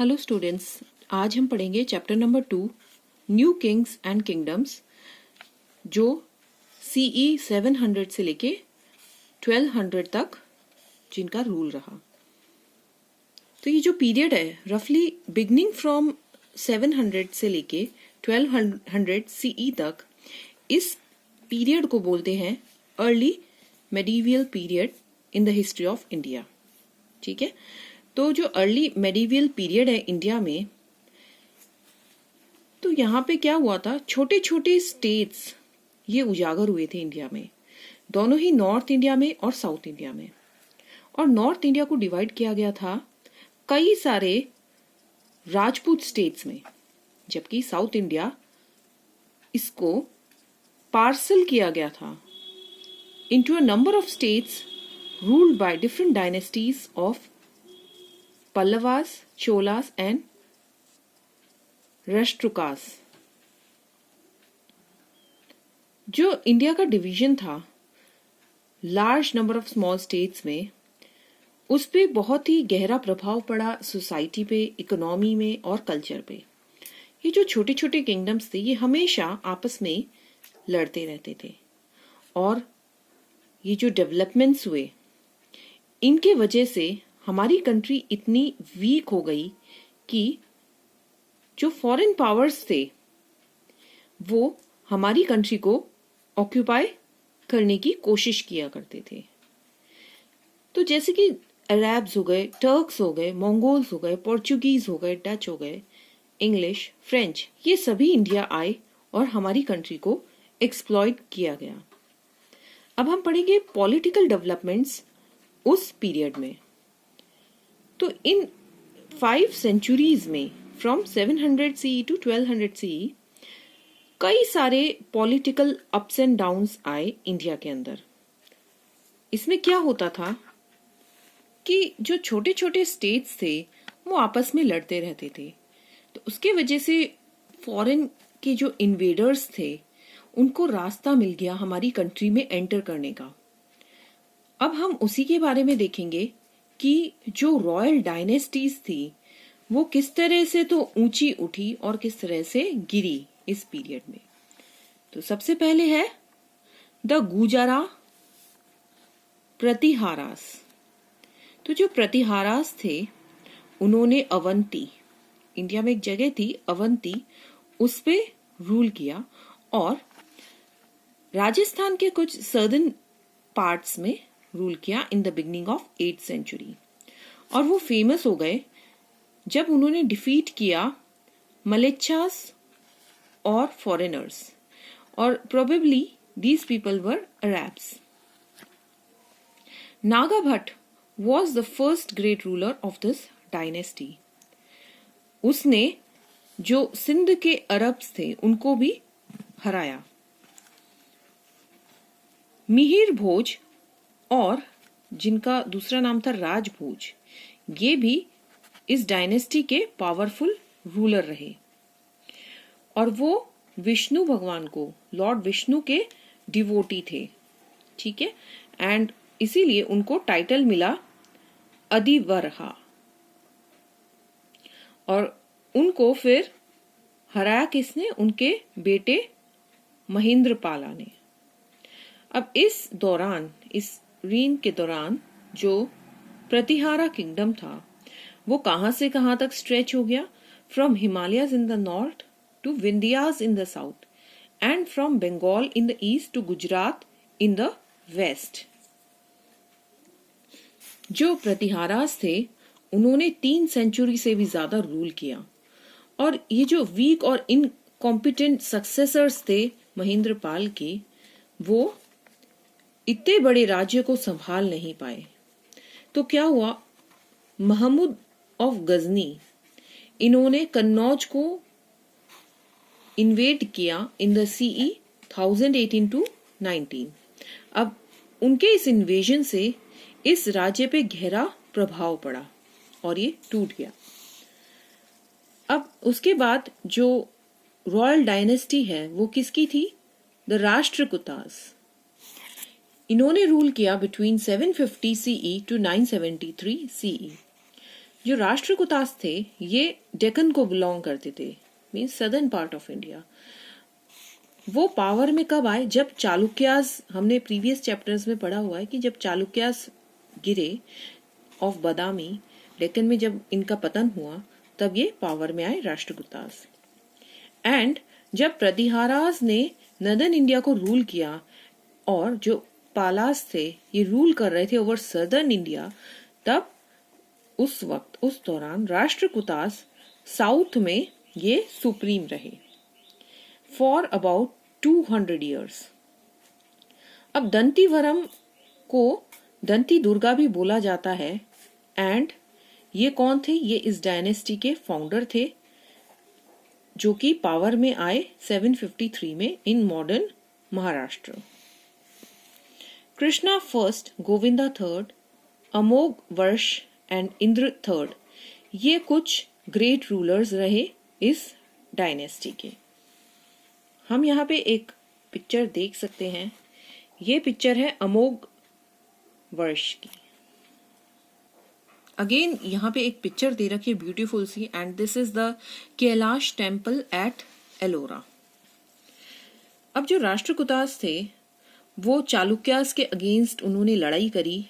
Hello students, आज हम पढ़ेंगे chapter number 2 new Kings and kingdoms, जो CE 700 से लेके 1200 तक जिनका रूल रहा। तो ये जो पीरियड है रफली बिगनिंग फ्रॉम 700 से लेके 1200 CE तक, इस पीरियड को बोलते हैं early medieval period in the history of India. ठीक है, तो जो अर्ली मेडिवियल पीरियड है इंडिया में, तो यहाँ पे क्या हुआ था, छोटे छोटे स्टेट्स ये उजागर हुए थे इंडिया में, दोनों ही नॉर्थ इंडिया में और साउथ इंडिया में। और नॉर्थ इंडिया को डिवाइड किया गया था कई सारे राजपूत स्टेट्स में, जबकि साउथ इंडिया इसको पार्सल किया गया था into a number of states ruled by different dynasties of Pallavas, Cholas and Rashtrakutas. जो इंडिया का डिवीजन था large number of small states में, उस पे बहुत ही गहरा प्रभाव पड़ा सोसाइटी पे, इकोनॉमी में और कल्चर पे। ये जो छोटे छोटे किंगडम्स थे ये हमेशा आपस में लड़ते रहते थे, और ये जो डेवलपमेंट्स हुए इनके वजह से हमारी कंट्री इतनी वीक हो गई कि जो फॉरेन पावर्स थे वो हमारी कंट्री को ऑक्यूपाई करने की कोशिश किया करते थे। तो जैसे कि अरब्स हो गए, टर्क्स हो गए, मंगोल्स हो गए, पोर्चुगीज हो गए, डच हो गए, इंग्लिश, फ्रेंच, ये सभी इंडिया आए और हमारी कंट्री को एक्सप्लॉइट किया गया। अब हम पढ़ेंगे पॉलिटिकल डेवलपमेंट्स उस पीरियड में। तो इन 5 सेंचुरीज में फ्रॉम 700 CE टू 1200 CE कई सारे पॉलिटिकल अप्स एंड डाउन्स आए इंडिया के अंदर। इसमें क्या होता था कि जो छोटे छोटे स्टेट्स थे वो आपस में लड़ते रहते थे, तो उसके वजह से फॉरेन के जो इन्वेडर्स थे उनको रास्ता मिल गया हमारी कंट्री में एंटर करने का। अब हम उसी के बारे में देखेंगे कि जो रॉयल डायनेस्टीज थी वो किस तरह से तो ऊंची उठी और किस तरह से गिरी इस पीरियड में। तो सबसे पहले है द गुजारा प्रतिहारास। तो जो प्रतिहारास थे उन्होंने अवंती, इंडिया में एक जगह थी अवंती, उस पे रूल किया और राजस्थान के कुछ सर्दर्न पार्ट्स में रूल किया in the beginning of 8th century. और वो फेमस हो गए जब उन्होंने डिफीट किया मलेच्छास और फॉरेनर्स, और probably these people were Arabs. Naga Bhatt was the first great ruler of this dynasty. उसने जो सिंध के अरब्स थे उनको भी हराया। मिहिर भोज, और जिनका दूसरा नाम था राजभोज, ये भी इस डायनेस्टी के पावरफुल रूलर रहे, और वो विष्णु भगवान को, लॉर्ड विष्णु के डिवोटी थे। ठीक है, एंड इसीलिए उनको टाइटल मिला अधिवरहा, और उनको फिर हराया किसने, उनके बेटे महेंद्रपाला ने। अब इस दौरान, इस रीन के दौरान, जो प्रतिहारा किंगडम था वो कहां से कहां तक स्ट्रेच हो गया, from Himalayas in the north to Vindhyas in the south, and from Bengal in the east to Gujarat in the west. जो प्रतिहारास थे उन्होंने 3 सेंचुरी से भी ज्यादा रूल किया, और ये जो वीक और इनकॉम्पिटेंट सक्सेसर्स थे महेंद्रपाल के, वो इतने बड़े राज्य को संभाल नहीं पाए। तो क्या हुआ, महमूद ऑफ गजनी, इन्होंने कन्नौज को इन्वेड किया इन द CE 1018 टू 19। अब उनके इस इन्वेजन से इस राज्य पे गहरा प्रभाव पड़ा और ये टूट गया। अब उसके बाद जो रॉयल डायनेस्टी है वो किसकी थी, द राष्ट्रकूटास। इन्होंने रूल किया बिटवीन 750 CE टू 973 CE। जो राष्ट्रकूटास थे ये डेक्कन को बिलोंग करते थे, means southern part of India. वो पावर में कब आए? जब चालुक्यास, हमने प्रीवियस चैप्टर्स में पढ़ा हुआ है कि जब चालुक्यास गिरे ऑफ बादामी, डेक्कन में जब इनका पतन हुआ तब ये पावर में आए राष्ट्रकूटास। एंड जब प्रतिहारास ने नदर्न इंडिया को रूल किया और जो पालास थे ये रूल कर रहे थे ओवर सदर्न इंडिया, तब उस वक्त, उस दौरान राष्ट्रकूटास साउथ में ये सुप्रीम रहे फॉर अबाउट 200 years। अब दंतीवरम को दंती दुर्गा भी बोला जाता है। एंड ये कौन थे? ये इस डायनेस्टी के फाउंडर थे जो कि पावर में आए 753 में in modern Maharashtra. Krishna first, Govinda third, Amoghavarsha and Indra third, ये कुछ ग्रेट रूलर्स रहे इस डायनेस्टी के। हम यहाँ पे एक पिक्चर देख सकते हैं। ये पिक्चर है अमोघ वर्ष की। अगेन यहाँ पे एक पिक्चर दे रखी है ब्यूटीफुल सी, and this is the Kailash temple at Ellora. अब जो राष्ट्रकूटास थे वो चालुक्यास के अगेंस्ट उन्होंने लड़ाई करी,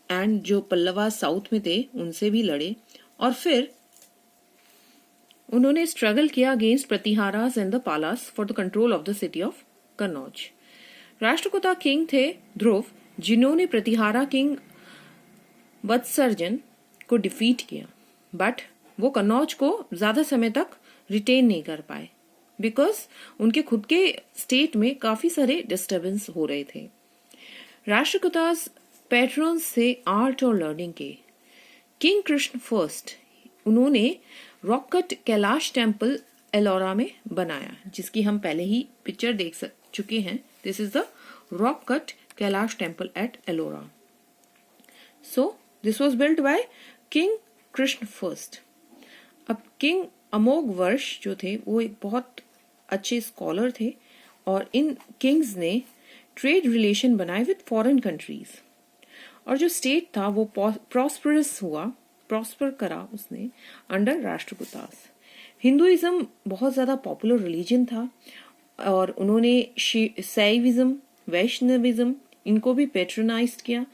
एंड जो पल्लवास साउथ में थे उनसे भी लड़े, और फिर उन्होंने स्ट्रगल किया against Pratiharas and the Palas for the control of the city of Kannauj. Rashtrakuta king थे ध्रुव, जिन्होंने प्रतिहारा किंग वत्सर्जन को डिफीट किया, बट वो कन्नौज को ज्यादा समय तक रिटेन नहीं कर पाए बिकॉज उनके खुद के स्टेट में काफी सारे डिस्टर्बेंस हो रहे थे। राष्ट्रकूटास पैट्रन्स थे आर्ट और लर्निंग के। किंग कृष्ण फर्स्ट, उन्होंने rock cut Kailash temple Ellora में बनाया, जिसकी हम पहले ही पिक्चर देख चुके हैं। This is the rock cut Kailash temple at Ellora. So this was built by king Krishna first. अब किंग अमोघ वर्ष जो थे वो एक बहुत अच्छे स्कॉलर थे, और इन किंग्स ने ट्रेड रिलेशन बनाए विद फॉरेन कंट्रीज, और जो स्टेट था वो प्रॉस्परस हुआ, प्रॉस्पर करा उसने अंडर राष्ट्रकूटास। हिंदुइज्म बहुत ज्यादा पॉपुलर रिलीजन था, और उन्होंने शैविज्म, वैष्णविज्म इनको भी पेट्रोनाइज किया,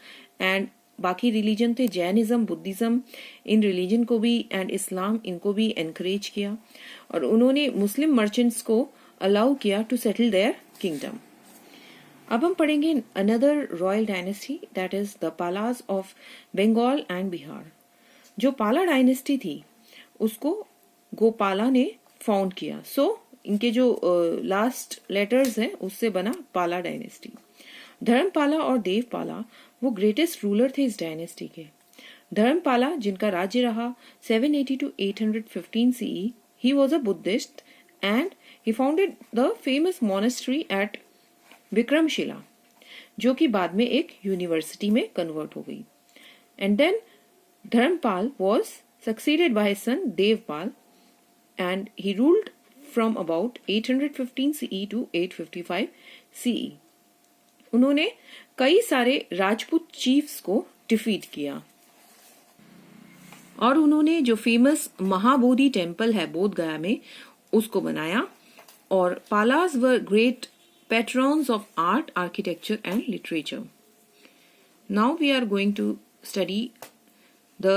एंड बाकी रिलीजन थे जैनिज्म, बुद्धिज्म, इन रिलीजन को भी, एंड इस्लाम, इनको भी एनकरेज किया, और उन्होंने मुस्लिम मर्चेंट्स को अलाउ किया टू सेटल देयर किंगडम। अब हम पढ़ेंगे another royal dynasty, that is the Palas of Bengal and Bihar. जो पाला डायनेस्टी थी उसको गोपाला ने फाउंड किया। सो इनके जो लास्ट लेटर्स हैं उससे बना पाला डायनेस्टी। धर्मपाला और देवपाला वो ग्रेटेस्ट रूलर थे इस डायनेस्टी के। धर्मपाला, जिनका राज्य रहा 780 to 815 CE, he was a Buddhist and he founded the famous monastery at Vikramshila, जो कि बाद में एक यूनिवर्सिटी में कन्वर्ट हो गई। And then Dharmapal was succeeded by his son Devpal, and he ruled from about 815 CE to 855 CE. उन्होंने कई सारे राजपूत चीफ्स को डिफीट किया, और उन्होंने जो फेमस महाबोधि टेम्पल है बोध गया में उसको बनाया। और Palas were great patrons of art, architecture and literature. Now we are going to study the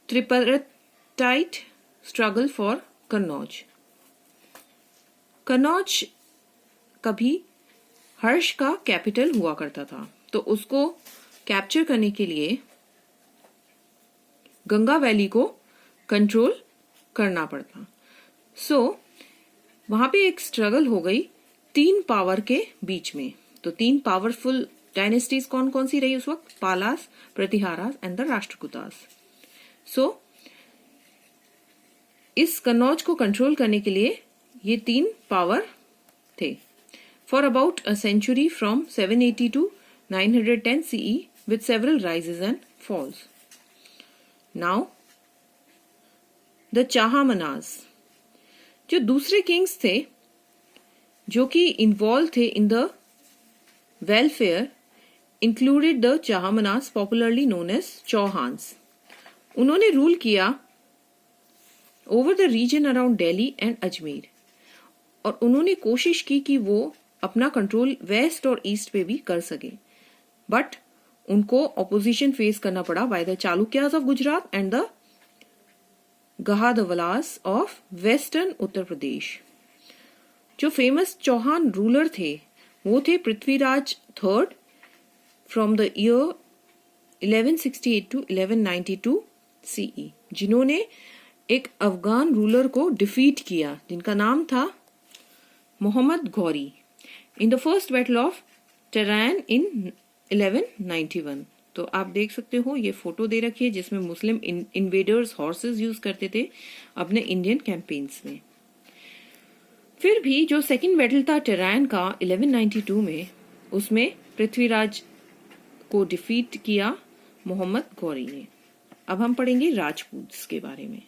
tripartite struggle for Kannauj. Kannauj कभी हर्ष का कैपिटल हुआ करता था, तो उसको कैप्चर करने के लिए गंगा वैली को कंट्रोल करना पड़ता। सो वहां पे एक स्ट्रगल हो गई 3 पावर के बीच में। तो 3 पावरफुल डायनेस्टीज कौन कौन सी रही उस वक्त? पालास, प्रतिहारास एंड द राष्ट्रकूटास। सो इस कन्नौज को कंट्रोल करने के लिए ये 3 पावर थे for about a century from 780 to 910 CE with several rises and falls. Now the Chahamanas, जो दूसरे किंग्स थे जो कि इन्वॉल्व थे in the welfare, included the Chahamanas, popularly known as Chauhans. उन्होंने रूल किया over the region around Delhi and Ajmer, और उन्होंने कोशिश की कि वो अपना कंट्रोल वेस्ट और ईस्ट पे भी कर सके, बट उनको ऑपोजिशन फेस करना पड़ा by the Chalukyas of Gujarat and the Gahadavalas of western Uttar Pradesh. जो फेमस चौहान रूलर थे वो थे Prithviraj third from the year 1168 to 1192 CE, जिन्होंने एक अफगान रूलर को डिफीट किया जिनका नाम था Mohammad Ghori in the first battle of Tarain in 1191। तो आप देख सकते हो ये फोटो दे रखी है जिसमें मुस्लिम इन्वेडर्स हॉर्सेस यूज करते थे अपने इंडियन कैंपेन्स में। फिर भी जो सेकंड बैटल था टेरान का 1192 में, उसमें पृथ्वीराज को डिफीट किया मोहम्मद गौरी ने। अब हम पढ़ेंगे राजपूत्स के बारे में।